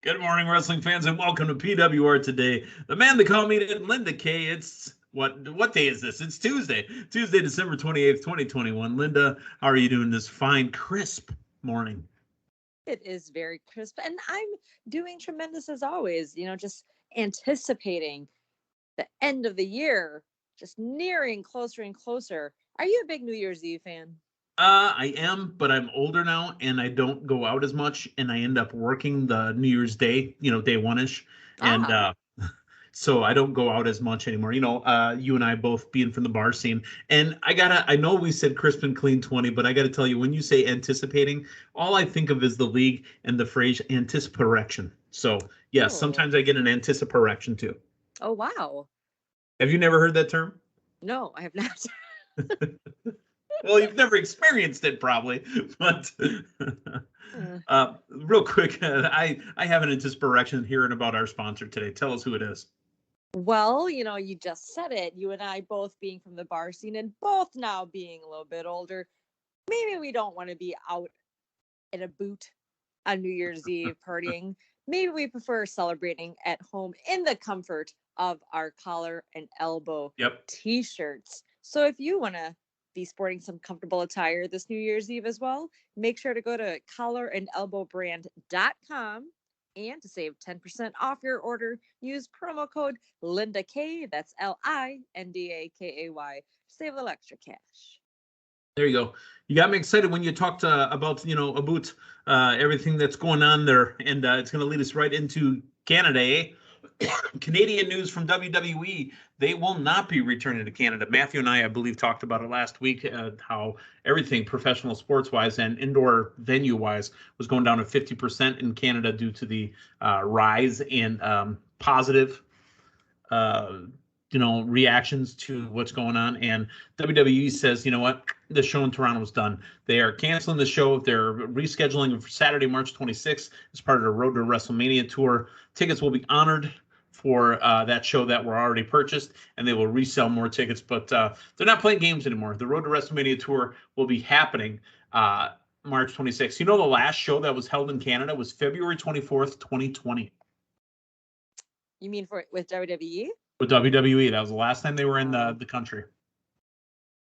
Good morning, wrestling fans, and welcome to PWR Today. The man they call me, Linda K. It's what day is this? It's Tuesday, December 28th, 2021. Linda, how are you doing this fine, crisp morning? It is very crisp, and I'm doing tremendous as always. Just anticipating the end of the year, just nearing closer and closer. Are you a big New Year's Eve fan? I am, but I'm older now, and I don't go out as much, and I end up working the New Year's Day, day one-ish, and so I don't go out as much anymore. You and I both being from the bar scene, and I know we said crisp and clean 20, but I gotta tell you, when you say anticipating, all I think of is the league and the phrase anticiparection. So yes, sometimes I get an anticiparection too. Oh, wow. Have you never heard that term? No, I have not. Well, you've never experienced it probably, but real quick, I have an anticiparection hearing about our sponsor today. Tell us who it is. Well, you just said it. You and I both being from the bar scene and both now being a little bit older. Maybe we don't want to be out in a boot on New Year's Eve partying. Maybe we prefer celebrating at home in the comfort of our collar and elbow t-shirts. So if you want to be sporting some comfortable attire this New Year's Eve as well, make sure to go to collarandelbowbrand.com, and to save 10% off your order, use promo code LindaK, that's LINDAKAY, to save a little extra cash. There you go. You got me excited when you talked about, about everything that's going on there, and it's going to lead us right into Canada, eh? Canadian news from WWE. They will not be returning to Canada. Matthew and I believe, talked about it last week, how everything professional sports-wise and indoor venue-wise was going down to 50% in Canada due to the rise in positive reactions to what's going on. And WWE says, you know what, the show in Toronto is done. They are canceling the show. They're rescheduling for Saturday, March 26th as part of the Road to WrestleMania tour. Tickets will be honored for that show that were already purchased, and they will resell more tickets, but they're not playing games anymore. The Road to WrestleMania tour will be happening March 26th. The last show that was held in Canada was February 24th, 2020. You mean with WWE? With WWE, that was the last time they were in the country.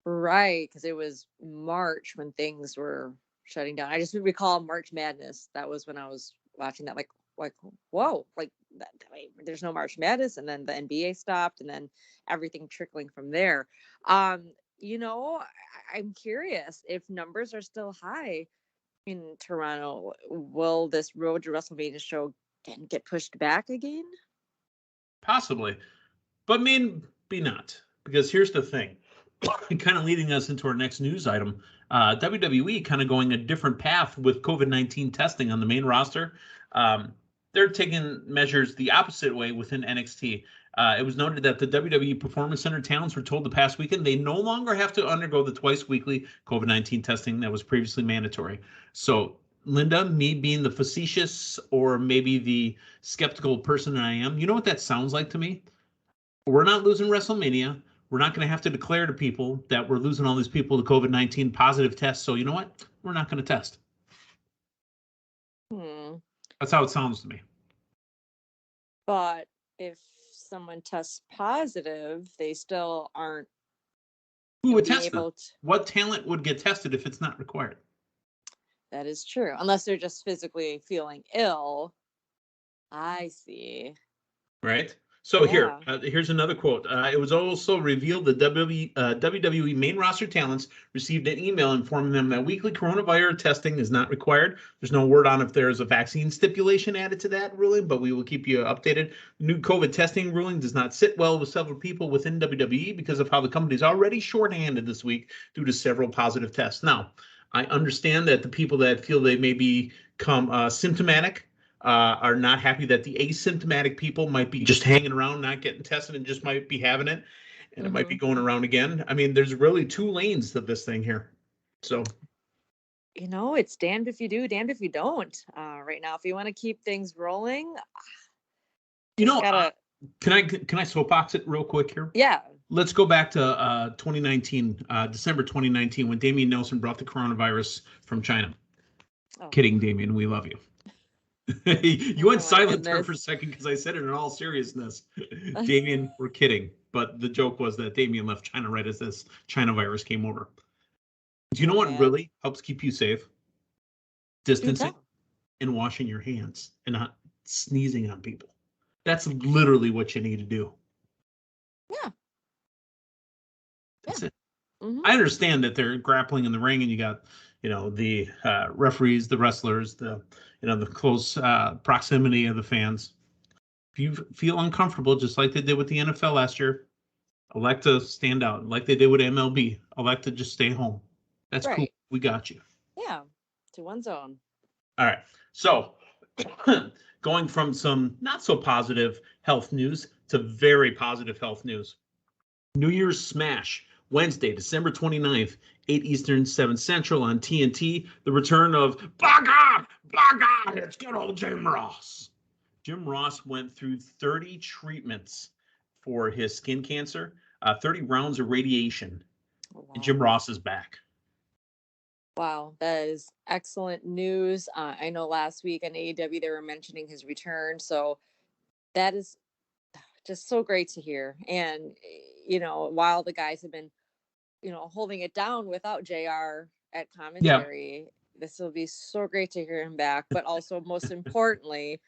Right, because it was March when things were shutting down. I just recall March Madness. That was when I was watching that, like whoa, like that, there's no March Madness, and then the NBA stopped, and then everything trickling from there. I'm curious if numbers are still high in Toronto. Will this Road to WrestleMania show get pushed back again? Possibly. But maybe not, because here's the thing, kind of leading us into our next news item. WWE kind of going a different path with COVID-19 testing on the main roster. They're taking measures the opposite way within NXT. It was noted that the WWE Performance Center talents were told the past weekend they no longer have to undergo the twice weekly COVID-19 testing that was previously mandatory. So, Linda, me being the facetious or maybe the skeptical person that I am, you know what that sounds like to me? We're not losing WrestleMania. We're not going to have to declare to people that we're losing all these people to COVID-19 positive tests. So you know what? We're not going to test. That's how it sounds to me. But if someone tests positive, they still aren't. Who would test them? What talent would get tested if it's not required? That is true. Unless they're just physically feeling ill. I see. Right. So here's another quote. It was also revealed that WWE main roster talents received an email informing them that weekly coronavirus testing is not required. There's no word on if there's a vaccine stipulation added to that ruling, but we will keep you updated. The new COVID testing ruling does not sit well with several people within WWE because of how the company is already shorthanded this week due to several positive tests. Now, I understand that the people that feel they may become symptomatic are not happy that the asymptomatic people might be just hanging around, not getting tested, and just might be having it, and it might be going around again. I mean, there's really two lanes to this thing here. So, it's damned if you do, damned if you don't. Right now, if you want to keep things rolling, can I soapbox it real quick here? Yeah. Let's go back to 2019, December 2019, when Damian Nelson brought the coronavirus from China. Oh. Kidding, Damian, we love you. You went Oh my silent there for a goodness. second because I said it in all seriousness. Damien, we're kidding. But the joke was that Damien left China right as this China virus came over. Do you know Oh what man. really helps keep you safe? Do Distancing tell. and washing your hands and not sneezing on people. That's literally what you need to do. Yeah. That's Yeah. it. Hmm. I understand that they're grappling in the ring, and you got, the referees, the wrestlers, the close proximity of the fans. If you feel uncomfortable, just like they did with the NFL last year, elect to stand out, like they did with MLB. Elect to just stay home. That's cool. Right. We got you. Yeah. To one's own. All right. So, going from some not so positive health news to very positive health news. New Year's Smash, Wednesday, December 29th, 8 Eastern, 7 Central on TNT. The return of, by God, it's good old Jim Ross. Jim Ross went through 30 treatments for his skin cancer, 30 rounds of radiation, Oh, and wow. Jim Ross is back. Wow, that is excellent news. I know last week on AEW they were mentioning his return, so that is just so great to hear. And while the guys have been, holding it down without JR at Yeah. commentary, this will be so great to hear him back. But also, most importantly,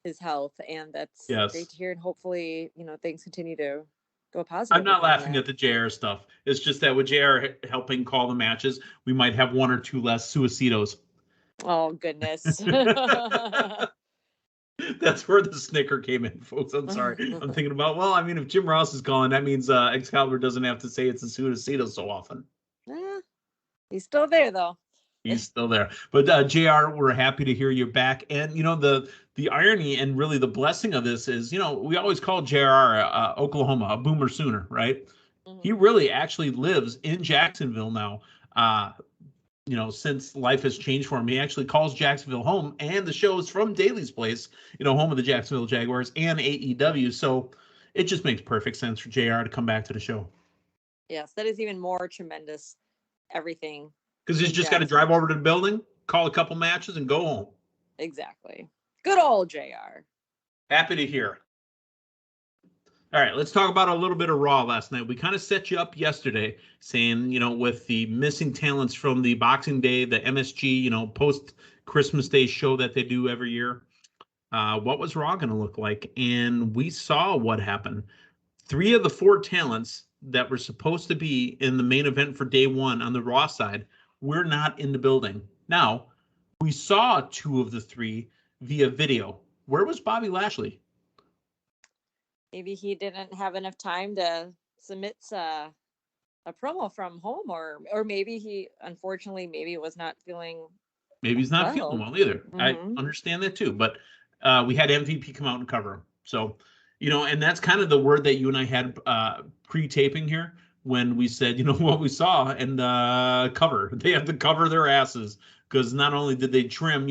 his health, and that's great Yes. to hear. And hopefully, things continue to go I'm positive with not him. laughing There. at the JR stuff. It's just that with JR helping call the matches, we might have one or two less suicidos. Oh goodness. That's where the snicker came in, folks. I'm sorry. I'm thinking about, well, I mean, if Jim Ross is calling, that means Excalibur doesn't have to say it's a Sudacito so often. Eh, he's still there though. He's still there. But JR, we're happy to hear you back. And the irony and really the blessing of this is, we always call JR Oklahoma a boomer sooner, right? He Mhm. really actually lives in Jacksonville now. Since life has changed for him, he actually calls Jacksonville home, and the show is from Daly's Place, home of the Jacksonville Jaguars and AEW. So it just makes perfect sense for JR to come back to the show Yes, that is even more tremendous. Everything because he's in just got to drive Jacksonville. over to the building, call a couple matches, and go home. Exactly. Good old JR. Happy to hear. All right, let's talk about a little bit of Raw last night. We kind of set you up yesterday saying, with the missing talents from the Boxing Day, the MSG, post Christmas Day show that they do every year. What was Raw going to look like? And we saw what happened. 3 of the 4 talents that were supposed to be in the main event for day one on the Raw side were not in the building. Now, we saw 2 of the 3 via video. Where was Bobby Lashley? Maybe he didn't have enough time to submit a promo from home, or maybe he unfortunately maybe was not feeling Maybe he's not feeling well. well either. I Hmm. understand that too. But we had MVP come out and cover him. So, and that's kind of the word that you and I had pre-taping here when we said, what we saw and cover. They have to cover their asses because not only did they trim,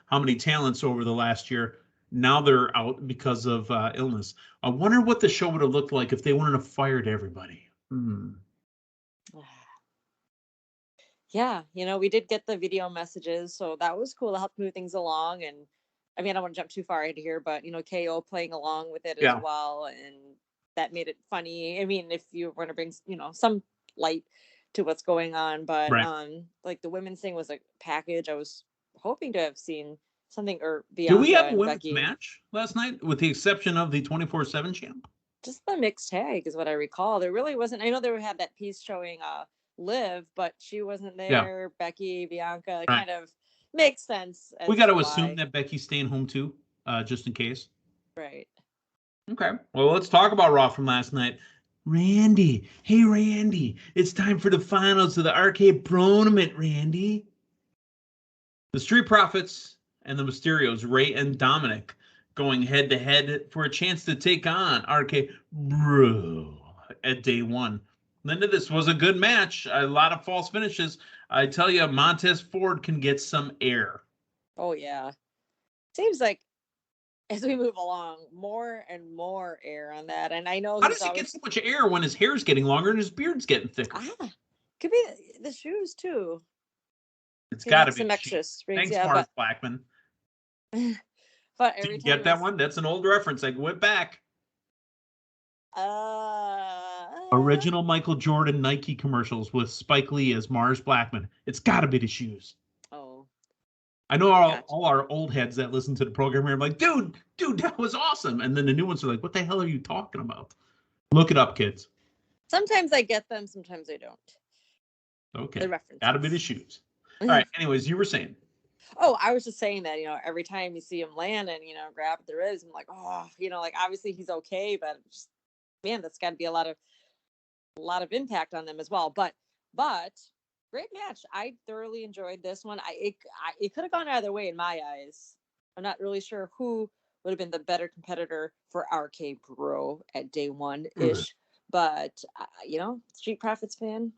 how many talents over the last year, now they're out because of illness. I wonder what the show would have looked like if they wouldn't have fired everybody. Yeah, we did get the video messages, so that was cool to help move things along. And I mean, I don't want to jump too far into here, but KO playing along with it as Yeah. well, and that made it funny. I mean, if you want to bring some light to what's going on, but Right. like the women's thing was a package. I was hoping to have seen something, or Do we Bianca have a and women's Becky. match last night, with the exception of the 24/7 champ? Just the mixed tag is what I recall. There really wasn't. I know they had that piece showing Liv, but she wasn't Yeah. there. Becky, Bianca, Right. kind of makes sense We as got to to assume why. that Becky's staying home too, just in case. Right. Okay. Well, let's talk about Raw from last night. Randy. Hey, Randy. It's time for the finals of the Arcade Tournament, Randy. The Street Profits and the Mysterios, Ray and Dominic, going head to head for a chance to take on RK Bro at day one. Linda, this was a good match. A lot of false finishes. I tell you, Montez Ford can get some air. Oh yeah. Seems like as we move along, more and more air on that. And I know How he's does he get always so much air when his hair's getting longer and his beard's getting thicker? could be the shoes too. It's Could got to have be some cheap. extra springs, Thanks, yeah, Mars but Blackman. But Did every you time get that one? That's an old reference. I went back. Original Michael Jordan Nike commercials with Spike Lee as Mars Blackman. It's got to be the shoes. Oh, I know gotcha. all our old heads that listen to the program are like, dude, that was awesome. And then the new ones are like, what the hell are you talking about? Look it up, kids. Sometimes I get them, sometimes I don't. Okay. The references. Got to be the shoes. All right. Anyways, you were saying. Oh, I was just saying that, every time you see him land and, grab at the ribs, I'm like, oh, like obviously he's okay, but just, man, that's got to be a lot of impact on them as well. But great match. I thoroughly enjoyed this one. It could have gone either way in my eyes. I'm not really sure who would have been the better competitor for RK Bro at day one ish, but Street Profits fan,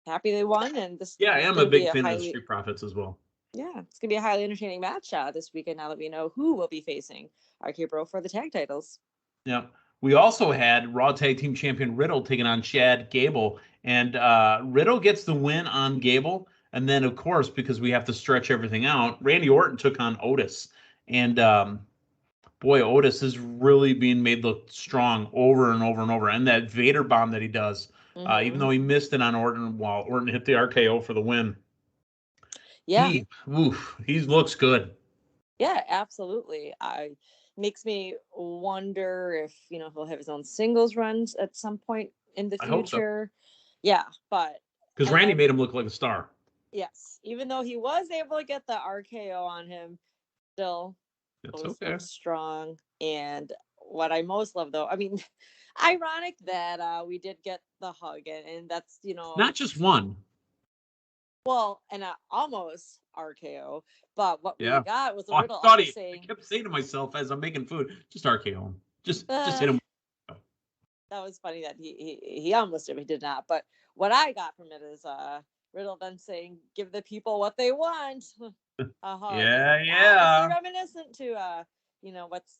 happy they won, and this. Yeah, I am a big fan of the Street Profits as well. Yeah, it's gonna be a highly entertaining match this weekend. Now that we know who will be facing RK Bro for the tag titles. Yeah. We also had Raw Tag Team Champion Riddle taking on Chad Gable, and Riddle gets the win on Gable. And then, of course, because we have to stretch everything out, Randy Orton took on Otis. And boy, Otis is really being made look strong over and over and over. And that Vader bomb that he does, even though he missed it on Orton while Orton hit the RKO for the win. Yeah. He looks good. Yeah, absolutely. Makes me wonder if he'll have his own singles runs at some point in the future. I hope so. Yeah, but because Randy made him look like a star. Yes, even though he was able to get the RKO on him, still looks strong. And what I most love, though, I mean, ironic that we did get the hug, and that's not just one. Well, and almost RKO, but what we got was a Riddle I kept saying to myself as I'm making food, just RKO him, just hit him. That was funny that he almost did, he did not. But what I got from it is Riddle then saying, "Give the people what they want." A hug. Yeah. Reminiscent to what's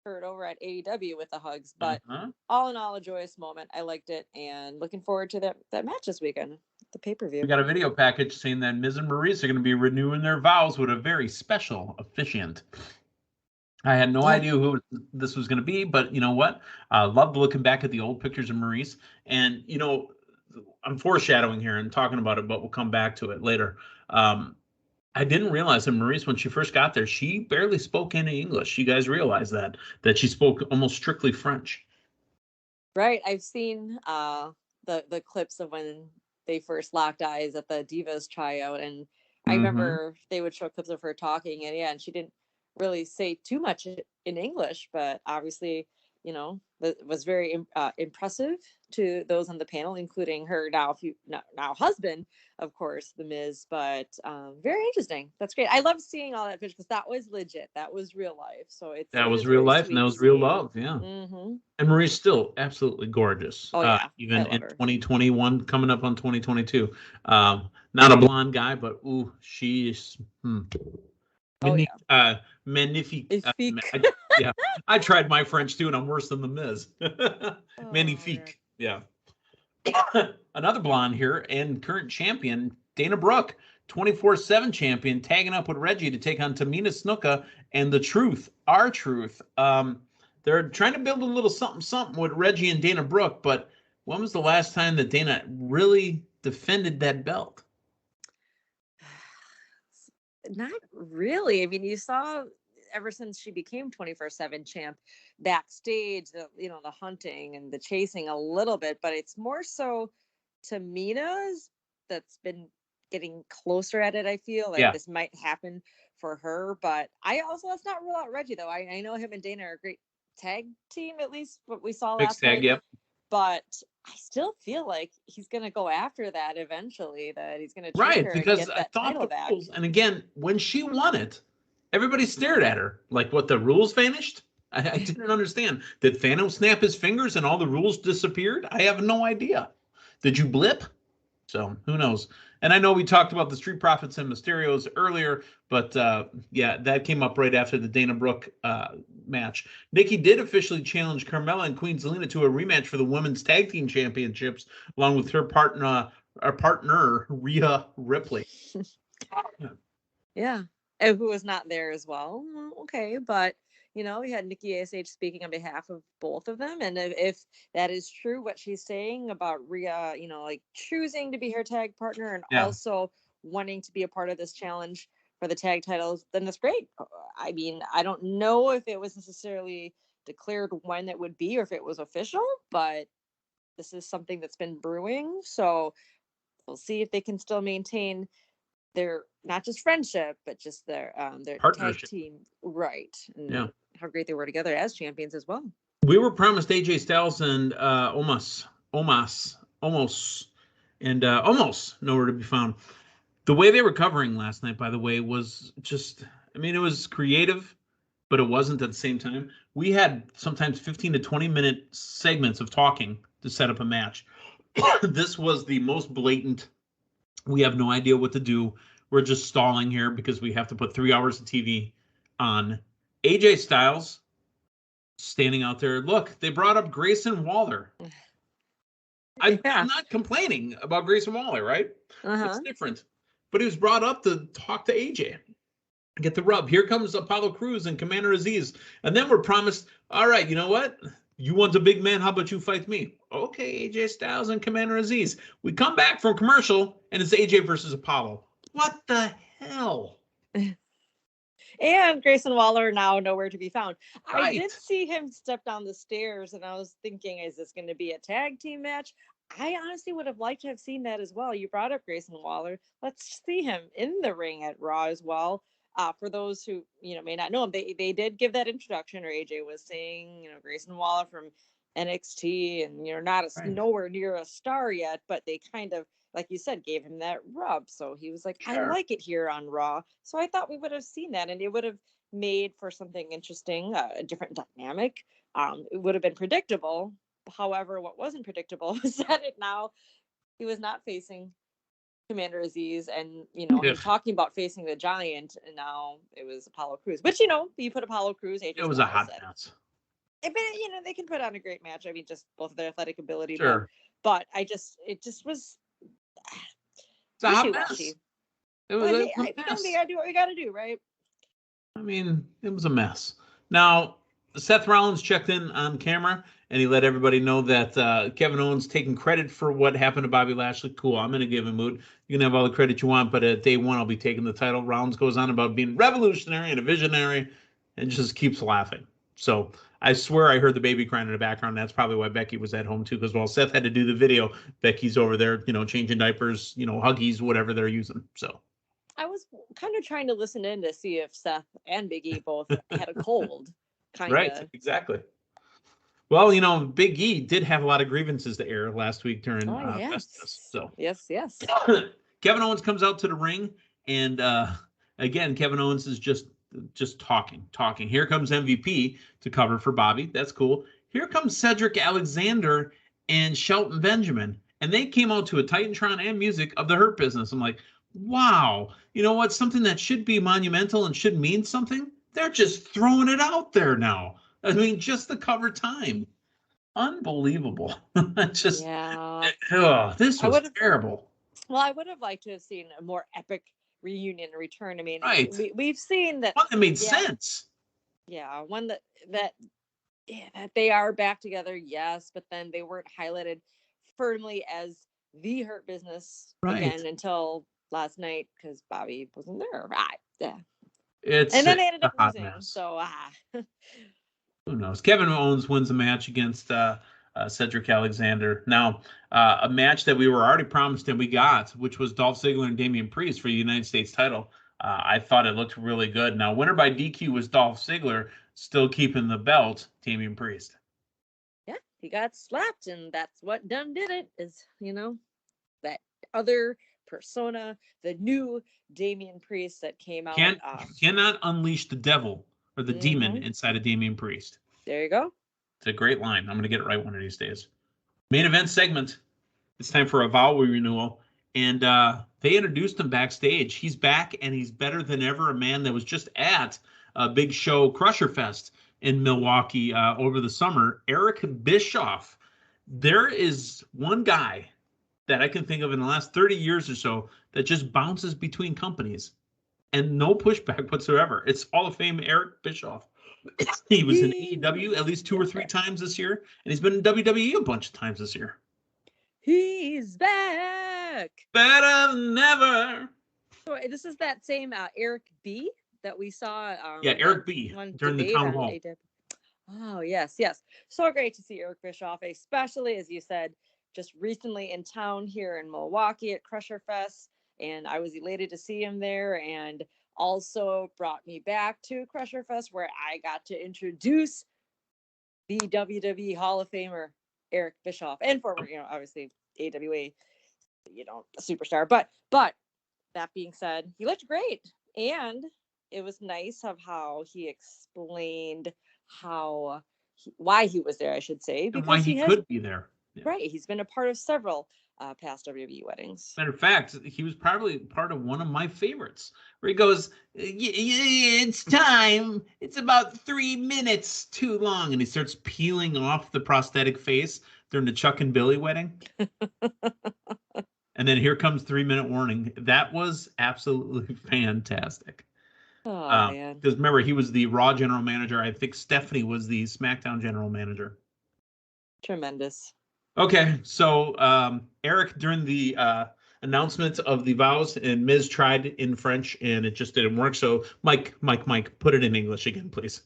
heard over at AEW with the hugs, but all in all, a joyous moment. I liked it, and looking forward to that match this weekend, the pay-per-view. We got a video package saying that Miz and Maurice are going to be renewing their vows with a very special officiant. I had no idea who this was going to be, but you know what? I loved looking back at the old pictures of Maurice, and I'm foreshadowing here and talking about it, but we'll come back to it later. I didn't realize that Maurice, when she first got there, she barely spoke any English. You guys realize that she spoke almost strictly French. Right. I've seen the clips of when they first locked eyes at the Divas tryout, and I remember they would show clips of her talking, and she didn't really say too much in English, but obviously, it was very impressive to those on the panel, including her now husband, of course, The Miz. But very interesting. That's great. I love seeing all that footage because that was legit. That was real life. So that was real life, and that was real love. Yeah. And Marie's still absolutely gorgeous. Oh yeah, even in 2021, coming up on 2022. Not a blonde guy, but she's. Magnifique. I tried my French too, and I'm worse than the Miz. Magnifique. Yeah. Another blonde here and current champion, Dana Brooke, 24/7 champion, tagging up with Reggie to take on Tamina Snuka and the Truth, R-Truth. They're trying to build a little something with Reggie and Dana Brooke, but when was the last time that Dana really defended that belt? Not really. I mean, you saw ever since she became 24/7 champ backstage, the hunting and the chasing a little bit, but it's more so Tamina's that's been getting closer at it. I feel like this might happen for her, but let's not rule out Reggie though. I know him and Dana are a great tag team, at least what we saw last night. Yep. But I still feel like he's going to go after that eventually, that he's going to right, because I thought the rules, and again, when she won it, everybody stared at her like, what, the rules vanished? I didn't understand. Did Thanos snap his fingers and all the rules disappeared? I have no idea. Did you blip? So who knows? And I know we talked about the Street Profits and Mysterios earlier, but that came up right after the Dana Brooke match. Nikki did officially challenge Carmella and Queen Zelena to a rematch for the Women's Tag Team Championships, along with her partner Rhea Ripley. Yeah, and who was not there as well. Okay, but we had Nikki ASH speaking on behalf of both of them. And if that is true, what she's saying about Rhea, like choosing to be her tag partner and Yeah. also wanting to be a part of this challenge for the tag titles, then that's great. I mean, I don't know if it was necessarily declared when it would be or if it was official, but this is something that's been brewing. So we'll see if they can still maintain their not just friendship, but just their tag Partnership. team, right? And Yeah. how great they were together as champions as well. We were promised AJ Styles and Omos, and almost nowhere to be found. The way they were covering last night, by the way, was just, I mean, it was creative, but it wasn't at the same time. We had sometimes 15 to 20-minute segments of talking to set up a match. This was the most blatant. We have no idea what to do. We're just stalling here because we have to put 3 hours of TV on. AJ Styles standing out there. Look, they brought up Grayson Waller. I'm not complaining about Grayson Waller, right? It's different. But he was brought up to talk to AJ. Get the rub. Here comes Apollo Crews and Commander Aziz. And then we're promised, all right, you know what? You want a big man? How about you fight me? Okay, AJ Styles and Commander Aziz. We come back from commercial, and it's AJ versus Apollo. What the hell? And Grayson Waller now nowhere to be found. Right. I did see him step down the stairs, and I was thinking, is this going to be a tag team match? I honestly would have liked to have seen that as well. You brought up Grayson Waller. Let's see him in the ring at Raw as well. For those who may not know him, they did give that introduction, or AJ was saying, Grayson Waller from NXT, and not nowhere near a star yet, but they kind of, like you said, gave him that rub. So he was like, I like it here on Raw. So I thought we would have seen that, and it would have made for something interesting, a different dynamic. It would have been predictable. However, what wasn't predictable was that he was not facing Commander Aziz, and him talking about facing the Giant, and now it was Apollo Crews. But you put Apollo Crews, AJ it was a hot mess. But they can put on a great match. I mean, just both of their athletic ability. Sure. But it just was. It's a hot mess. It was a mess. We gotta do what we gotta do, right? I mean, it was a mess. Now, Seth Rollins checked in on camera, and he let everybody know that Kevin Owens taking credit for what happened to Bobby Lashley. Cool, I'm in a given mood. You can have all the credit you want, but at day one, I'll be taking the title. Rollins goes on about being revolutionary and a visionary, and just keeps laughing. So I swear I heard the baby crying in the background. That's probably why Becky was at home too, because while Seth had to do the video, Becky's over there, changing diapers, Huggies, whatever they're using. So I was kind of trying to listen in to see if Seth and Big E both had a cold. Kinda. Right, exactly. Well, Big E did have a lot of grievances to air last week during Festivus. So yes. Kevin Owens comes out to the ring, and again, Kevin Owens is just talking. Here comes MVP to cover for Bobby. That's cool. Here comes Cedric Alexander and Shelton Benjamin, and they came out to a Titantron and music of the Hurt Business. I'm like, wow, you know what? Something that should be monumental and should mean something. They're just throwing it out there now. I mean, just the cover time. Unbelievable. This was terrible. Well, I would have liked to have seen a more epic reunion return. I mean, we've seen that. One that made sense. Yeah, one that they are back together, yes, but then they weren't highlighted firmly as the Hurt Business again until last night because Bobby wasn't there. Right. Yeah. And then they ended up losing. So who knows? Kevin Owens wins the match against Cedric Alexander. Now, a match that we were already promised and we got, which was Dolph Ziggler and Damian Priest for the United States title. I thought it looked really good. Now, winner by DQ was Dolph Ziggler, still keeping the belt, Damian Priest. Yeah, he got slapped, and that's what done did it, is, that other persona, the new Damian Priest that came out. Cannot unleash the devil or the demon inside of Damian Priest. There you go. It's a great line. I'm going to get it right one of these days. Main event segment. It's time for a vow renewal. And they introduced him backstage. He's back, and he's better than ever. A man that was just at a big show, Crusher Fest, in Milwaukee over the summer. Eric Bischoff. There is one guy that I can think of in the last 30 years or so that just bounces between companies and no pushback whatsoever. It's Hall of Fame Eric Bischoff. He was in AEW at least 2 or 3 times this year, and he's been in WWE a bunch of times this year. He's back. Better than ever. So this is that same Eric B that we saw. Yeah, Eric B during the town hall. Oh, yes, yes. So great to see Eric Bischoff, especially, as you said, just recently in town here in Milwaukee at Crusher Fest. And I was elated to see him there, and also brought me back to Crusher Fest, where I got to introduce the WWE Hall of Famer, Eric Bischoff, and former, obviously AWA, superstar. But that being said, he looked great. And it was nice of how he explained why he was there, I should say. Because and why he could be there. Yeah. Right. He's been a part of several past WWE weddings. Matter of fact, he was probably part of one of my favorites, where he goes, it's time. It's about 3 minutes too long. And he starts peeling off the prosthetic face during the Chuck and Billy wedding. And then here comes 3-minute warning. That was absolutely fantastic. Oh, man. Because remember, he was the Raw general manager. I think Stephanie was the SmackDown general manager. Tremendous. Okay, so Eric, during the announcement of the vows, and Miz tried in French, and it just didn't work. So Mike, put it in English again, please.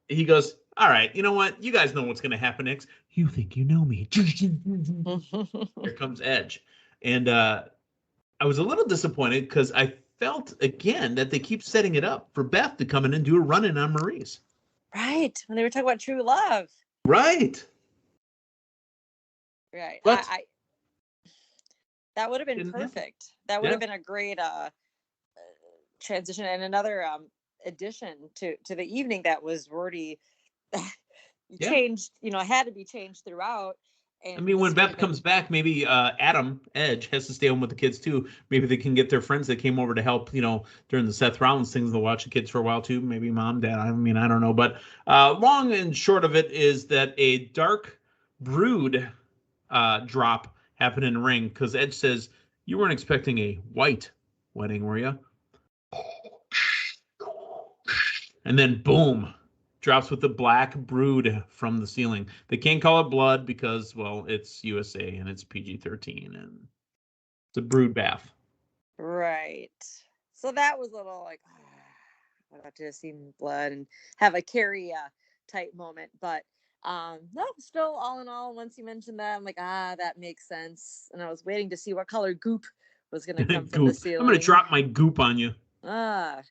He goes, all right, you know what? You guys know what's going to happen next. You think you know me. Here comes Edge. And I was a little disappointed because I felt, again, that they keep setting it up for Beth to come in and do a run-in on Maurice. Right, when they were talking about true love. Right. Right. I that would have been perfect. That would have been a great transition and another addition to the evening that was already changed, had to be changed throughout. And I mean, when Beth comes back, maybe Adam Edge has to stay home with the kids too. Maybe they can get their friends that came over to help, during the Seth Rollins things. They'll watch the kids for a while too. Maybe mom, dad. I mean, I don't know. But long and short of it is that a dark brood drop happened in the ring, because Edge says, you weren't expecting a white wedding, were you? And then boom, drops with the black brood from the ceiling. They can't call it blood because, well, it's USA and it's PG-13 and it's a brood bath. Right. So that was a little like, I got to see blood and have a Carrie type moment, but no, still all in all, once you mentioned that, I'm like, that makes sense. And I was waiting to see what color goop was going to come from the ceiling. I'm going to drop my goop on you. Yeah.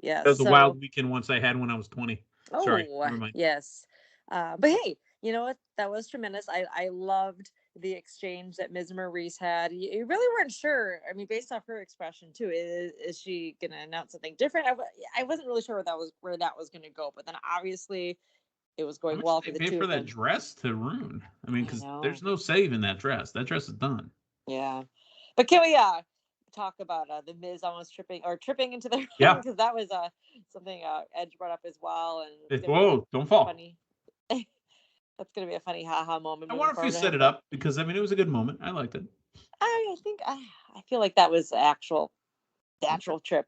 That was a wild weekend once I had when I was 20. Oh, sorry, never mind. Yes. But hey, you know what? That was tremendous. I loved the exchange that Ms. Maurice had. You really weren't sure. I mean, based off her expression too, is she going to announce something different? I wasn't really sure where that was going to go. But then obviously, it was going well for the two of them. For that dress to ruin. I mean, because there's no saving that dress. That dress is done. Yeah. But can we talk about the Miz almost tripping into the ring? Because that was something Edge brought up as well. And whoa, don't fall. Funny. That's going to be a funny ha-ha moment. I wonder if you set it up, because, I mean, it was a good moment. I liked it. I think I feel like that was the actual trip.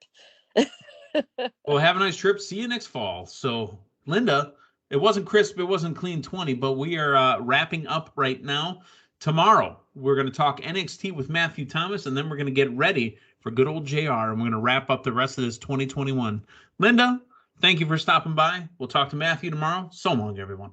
Well, have a nice trip. See you next fall. So, Linda, it wasn't crisp, it wasn't clean 20, but we are wrapping up right now. Tomorrow, we're going to talk NXT with Matthew Thomas, and then we're going to get ready for good old JR, and we're going to wrap up the rest of this 2021. Linda, thank you for stopping by. We'll talk to Matthew tomorrow. So long, everyone.